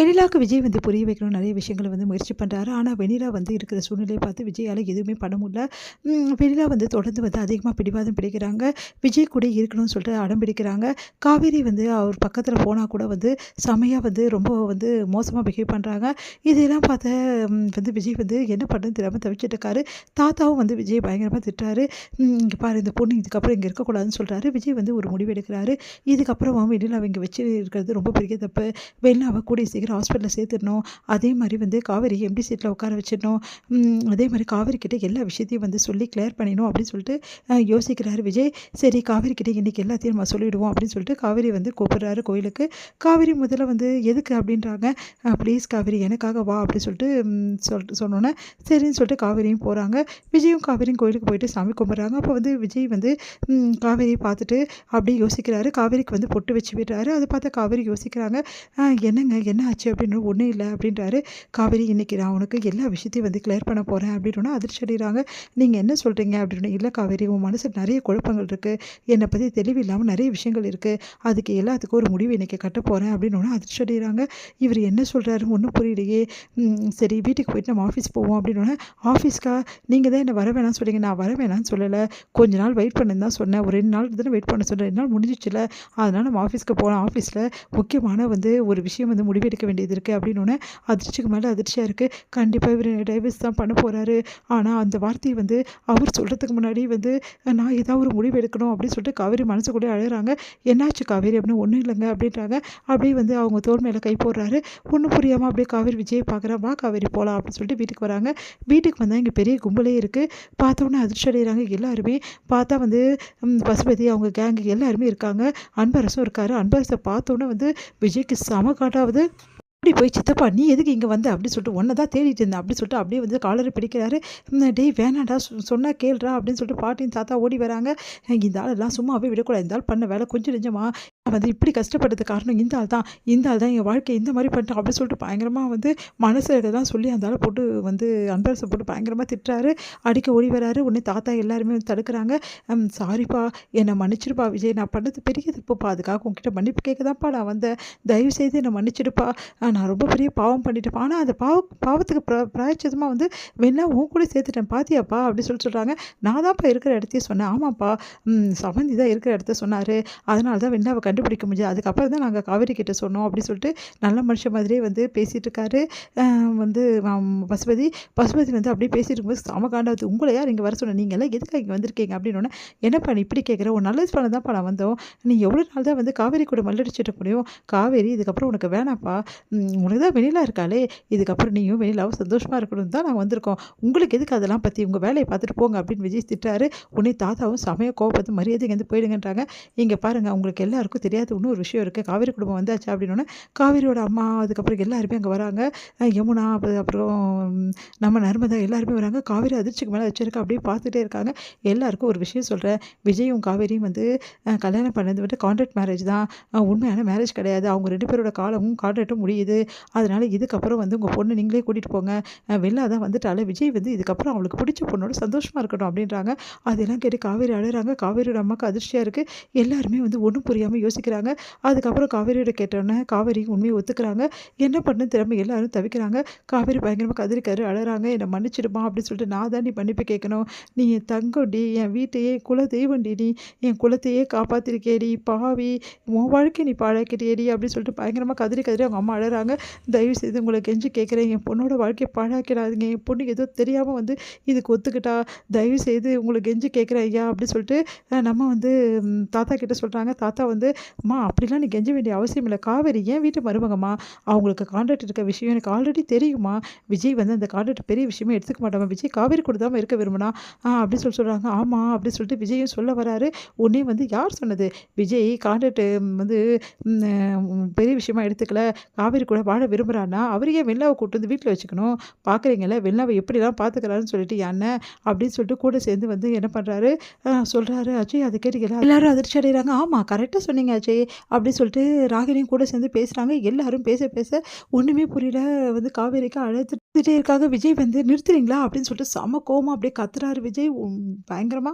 வெண்ணிலாவுக்கு விஜய் வந்து புரிய வைக்கணும் நிறைய விஷயங்கள வந்து முயற்சி பண்ணுறாரு. ஆனால் வெண்ணிலா வந்து இருக்கிற சூழ்நிலையை பார்த்து விஜயால் எதுவுமே பண்ண முடியல. வெண்ணிலா வந்து தொடர்ந்து வந்து அதிகமாக பிடிவாதம் பிடிக்கிறாங்க. விஜய் கூட இருக்கணும்னு சொல்லிட்டு அடம் பிடிக்கிறாங்க. காவேரி வந்து அவர் பக்கத்தில் போனால் கூட வந்து செமையாக வந்து ரொம்ப வந்து மோசமாக பிஹேவ் பண்ணுறாங்க. இதையெல்லாம் பார்த்த வந்து விஜய் வந்து என்ன பண்ணுறதுன்னு தெரியாமல் தவிச்சிட்டு இருக்காரு. தாத்தாவும் வந்து விஜய் பயங்கரமாக திட்டுறாரு. இங்கே பாரு இந்த பொண்ணு இதுக்கப்புறம் இங்கே இருக்கக்கூடாதுன்னு சொல்கிறாரு. விஜய் வந்து ஒரு முடிவு எடுக்கிறாரு. இதுக்கப்புறம் வெண்ணிலாவை இங்கே வச்சு இருக்கிறது ரொம்ப பெரிய தப்பு. வெண்ணிலாவை கூடிய சீக்கிரம் ஹாஸ்பிட்டலில் சேர்த்துடணும். அதே மாதிரி வந்து காவேரி எம்டி சீட்டில் உட்கார வச்சிடணும். அதே மாதிரி காவேரி கிட்ட எல்லா விஷயத்தையும் வந்து சொல்லி கிளியர் பண்ணிடணும் அப்படின்னு சொல்லிட்டு யோசிக்கிறாரு விஜய். சரி காவேரி கிட்ட இன்றைக்கி எல்லாத்தையும் நம்ம சொல்லிவிடுவோம் அப்படின்னு சொல்லிட்டு காவேரி வந்து கூப்பிடுறாரு கோயிலுக்கு. காவேரி முதல்ல வந்து எதுக்கு அப்படின்றாங்க. ப்ளீஸ் காவேரி எனக்காக வா அப்படின்னு சொல்லிட்டு சொன்னோன்னே சரின்னு சொல்லிட்டு காவேரியும் போகிறாங்க. விஜயும் காவேரியும் கோயிலுக்கு போயிட்டு சாமி கும்பிட்றாங்க. அப்போ வந்து விஜய் வந்து காவேரியை பார்த்துட்டு அப்படியே யோசிக்கிறாரு. காவேரிக்கு வந்து பொட்டு வச்சு விடுறாரு. அதை பார்த்தா காவேரி யோசிக்கிறாங்க. என்னங்க என்ன ஆச்சு அப்படின்னு. ஒன்றும் இல்லை அப்படின்றாரு. காவேரி இன்றைக்கி நான் உனக்கு எல்லா விஷயத்தையும் வந்து கிளியர் பண்ண போகிறேன் அப்படின்னா அதிர்ச்சி அடைகிறாங்க. நீங்கள் என்ன சொல்கிறீங்க அப்படின்னு. இல்லை காவேரி உன் மனசில் நிறைய குழப்பங்கள் இருக்குது. என்னை பற்றி தெளிவில்லாமல் நிறைய விஷயங்கள் இருக்குது. அதுக்கு எல்லாத்துக்கும் ஒரு முடிவு இன்றைக்கி கட்ட போகிறேன் அப்படின்னு அதிர்ச்சி அடைகிறாங்க. இவர் என்ன சொல்கிறாரு ஒன்றும் புரியலையே. சரி வீட்டுக்கு போயிட்டு நம்ம ஆஃபீஸ் போவோம் அப்படின்னோடனே ஆஃபீஸ்க்கா நீங்கள் தான் என்னை வர வேணாம்னு சொல்லிங்க. நான் வர வேணாம்னு சொல்லலை. கொஞ்ச நாள் வெயிட் பண்ணுன்னு தான் சொன்னேன். ஒரு 2 நாள் தானே வெயிட் பண்ண சொன்னேன். 2 நாள் முடிஞ்சிச்சுல. அதனால் நம்ம ஆஃபீஸ்க்கு போகலாம். ஆஃபீஸில் முக்கியமான வந்து ஒரு விஷயம் வந்து முடிவெடுக்க வேண்டியது இருக்குது அப்படின்னோடனே அதிர்ச்சிக்கு மேலே அதிர்ச்சியாக இருக்குது. கண்டிப்பாக இவர் டைவர்ஸ் தான் பண்ண போகிறாரு. ஆனால் அந்த வார்த்தையை வந்து அவர் சொல்கிறதுக்கு முன்னாடி வந்து நான் ஏதாவது ஒரு முடிவு எடுக்கணும் அப்படின்னு சொல்லிட்டு காவேரி மனசுக்குள்ளே அழுகிறாங்க. என்னாச்சு காவேரி அப்படின்னு. ஒன்றும் இல்லைங்க அப்படின்றாங்க. அப்படியே வந்து அவங்க தோள் மேலே கை போடுறாரு. ஒன்றும் புரியாமல் அப்படியே காவேரி விஜயை பார்க்குறா. வா காவேரி போகலாம் அப்படின்னு சொல்லிட்டு வீட்டுக்கு வராங்க. வீட்டுக்கு வந்தால் இங்கே பெரிய கும்பலே இருக்குது. பார்த்தோன்னே அதிர்ச்சி அடைகிறாங்க எல்லாருமே. பார்த்தா வந்து பசுபதி அவங்க கேங்கு எல்லாருமே இருக்காங்க. அன்பரசும் இருக்காரு. அன்பரசை பார்த்தோன்னே வந்து விஜய்க்கு செம காட்டாவது. அப்படி போய் சித்தப்பா நீ எதுக்கு இங்கே வந்த அப்படின்னு சொல்லிட்டு ஒன்றை தான் தேடிட்டு இருந்தேன் அப்படின்னு சொல்லிட்டு அப்படியே வந்து காலரை பிடிக்கிறாரு. டேய் வேணாண்டா சொன்னால் கேள்றா அப்படின்னு சொல்லிட்டு பாட்டியும் தாத்தா ஓடி வராங்க. இந்த ஆளெல்லாம் சும்மாவே விடக்கூடாது. இந்த ஆள் பண்ண வேலை கொஞ்சம் நெஞ்சமா வந்து இப்படி கஷ்டப்பட்டது காரணம் இந்த ஆள் தான் என் வாழ்க்கை இந்த மாதிரி பண்ணிட்டான் அப்படின்னு சொல்லிட்டு பயங்கரமாக வந்து மனசில் தான் சொல்லி அந்த ஆளை போட்டு வந்து அன்பரசை போட்டு பயங்கரமாக திட்டுறாரு. அடிக்க ஓடி வராரு. உடனே தாத்தா எல்லாருமே வந்து தடுக்கிறாங்க. சாரிப்பா என்னை மன்னிச்சிருப்பா விஜய், நான் பண்ணது பெரிய தப்புப்பா. அதுக்காக உங்ககிட்ட மன்னிப்பு கேட்க தான்ப்பா நான் வந்தேன். தயவு செய்து என்னை மன்னிச்சிடுப்பா. நான் ரொம்ப பெரிய பாவம் பண்ணிட்டேன். ஆனால் அந்த பாவத்துக்கு பிராயச்சித்தமாக வந்து வேணா உன் கூட சேர்த்துட்டேன் பாத்தியாப்பா அப்படின்னு சொல்கிறாங்க. நான் தான்ப்பா இருக்கிற இடத்தையே சொன்னேன். ஆமாப்பா சமந்தி தான் இருக்கிற இடத்த சொன்னார். அதனால தான் வேணா அவள் கண்டுபிடிக்க முடியாது. அதுக்கப்புறம் தான் நாங்கள் காவேரி கிட்ட சொன்னோம் அப்படின்னு சொல்லிட்டு நல்ல மனுஷன் மாதிரியே வந்து பேசிகிட்டு இருக்காரு. வந்து பசுபதி வந்து அப்படியே பேசிட்டு இருக்கும்போது சம காண்டாவது. உங்களை யார் இங்கே வர சொன்னேன். நீங்கள் எல்லாம் எதுக்காக இங்கே வந்திருக்கீங்க அப்படின்னு. என்னப்பா நீ இப்படி கேட்குற. ஒரு நல்லது பண்ண தான்ப்பா நான் வந்தோம். நீ எவ்வளோ நாள் தான் வந்து காவேரி கூட மல்லடிச்சிட்டு முடியும். காவேரி இதுக்கப்புறம் உனக்கு வேணாப்பா. உனக்கு தான் வெண்ணிலா இருக்காளே. இதுக்கப்புறம் நீயும் வெண்ணிலாவும் சந்தோஷமாக இருக்கணும் தான் நாங்கள் வந்திருக்கோம். உங்களுக்கு எதுக்கு அதெல்லாம் பற்றி உங்கள் வேலையை பார்த்துட்டு போங்க அப்படின்னு விஜய் திட்டாரு. உடனே தாத்தாவும் செமையாக கோவப்பட்டு மரியாதை இங்கேருந்து போயிடுங்கன்றாங்க. இங்கே பாருங்கள் உங்களுக்கு எல்லாருக்கும் தெரியாத இன்னொரு விஷயம் இருக்குது. காவேரி குடும்பம் வந்தாச்சு அப்படின்னோடனே காவேரியோட அம்மா அதுக்கப்புறம் எல்லாருமே அங்கே வராங்க. யமுனா அப்புறம் நம்ம நர்மதா எல்லாருமே வராங்க. காவேரி அதிர்ச்சிக்கு மேலே வச்சிருக்க அப்படியே பார்த்துட்டே இருக்காங்க. எல்லாருக்கும் ஒரு விஷயம் சொல்கிறேன். விஜயும் காவேரியும் வந்து கல்யாணம் பண்ணது வந்து கான்ட்ராக்ட் மேரேஜ் தான். உண்மையான மேரேஜ் கிடையாது. அவங்க 2 பேரோட காலமும் கான்ட்ராக்டும் முடியுது. அதனால் இதுக்கப்புறம் வந்து உங்கள் பொண்ணு நீங்களே கூட்டிகிட்டு போங்க. வெளில தான் வந்துட்டாலே விஜய் வந்து இதுக்கப்புறம் அவளுக்கு பிடிச்ச பொண்ணோட சந்தோஷமாக இருக்கட்டும் அப்படின்றாங்க. அதெல்லாம் கேட்டு காவேரி அழுகிறாங்க. காவேரியோட அம்மாவுக்கு அதிர்ச்சியாக இருக்குது. எல்லாருமே வந்து ஒன்றும் புரியாமல் யோசிக்கிறாங்க. அதுக்கப்புறம் காவேரியோட கேட்டோன்னே காவேரி உண்மையை ஒத்துக்கிறாங்க. என்ன பண்ணு திறமை எல்லாரும் தவிக்கிறாங்க. காவேரி பயங்கரமாக கதறிக்காரு அழறாங்க. என்னை மன்னிச்சிடுமா அப்படின்னு சொல்லிட்டு நான் தான் நீ மன்னிப்பு கேட்கணும். நீ என் தங்கம்டி, என் வீட்டையே குல தெய்வம்டி, நீ என் குலத்தையே காப்பாற்றிருக்கேடி பாவி, உன் வாழ்க்கை நீ பாழாக்கிட்டேடி அப்படின்னு சொல்லிட்டு பயங்கரமாக கதறி அவங்க அம்மா அழறாங்க. தயவு செய்து உங்களை கெஞ்சி கேட்குறேன். என் பொண்ணோட வாழ்க்கையை பாழாக்கிடாதீங்க. என் பொண்ணு ஏதோ தெரியாமல் வந்து இதுக்கு ஒத்துக்கிட்டா. தயவு செய்து உங்களை கெஞ்சி கேட்குறேன் ஐயா அப்படின்னு சொல்லிட்டு நம்ம வந்து தாத்தா கிட்ட சொல்கிறாங்க. தாத்தா வந்து அம்மா அப்படிலாம் நீ கெஞ்ச வேண்டிய அவசியம் இல்லை. காவேரி என் வீட்டு மருமகம்மா. அவங்களுக்கு கான்ட்ராக்ட் இருக்க விஷயம் எனக்கு ஆல்ரெடி தெரியுமா. விஜய் வந்து அந்த கான்ட்ராக்ட் பெரிய விஷயமே எடுத்துக்க மாட்டாமா. விஜய் காவேரி கூட தான் இருக்க விரும்பினா அப்படின்னு சொல்கிறாங்க. ஆமாம் அப்படின்னு சொல்லிட்டு விஜயும் சொல்ல வராரு. உடனே வந்து யார் சொன்னது விஜய் கான்ட்ராக்ட் வந்து பெரிய விஷயமா எடுத்துக்கல, காவேரி கூட வாழ விரும்புகிறான்னா அவர் ஏன் வெள்ளாவை கூட்டு வந்து வீட்டில் வச்சுக்கணும். பார்க்குறீங்களே வெள்ளாவை எப்படிலாம் பார்த்துக்கிறாருன்னு சொல்லிட்டு அண்ணன் அப்படின்னு சொல்லிட்டு கூட சேர்ந்து வந்து என்ன பண்ணுறாரு சொல்கிறாரு. அஜய் அதை கேட்டுக்கல எல்லாரும் அதிர்ச்சி அடைகிறாங்க. ஆமாம் கரெக்டாக சொன்னீங்க அஜய் அப்படின்னு சொல்லிட்டு ராகினியும் கூட சேர்ந்து பேசுகிறாங்க. எல்லாரும் பேச ஒன்றுமே புரியல. வந்து காவேரிக்கு அழுதுகிட்டே இருக்காங்க. விஜய் வந்து நிறுத்துறீங்களா அப்படின்னு சொல்லிட்டு செம கோவமா அப்படியே கத்துறாரு விஜய் பயங்கரமாக.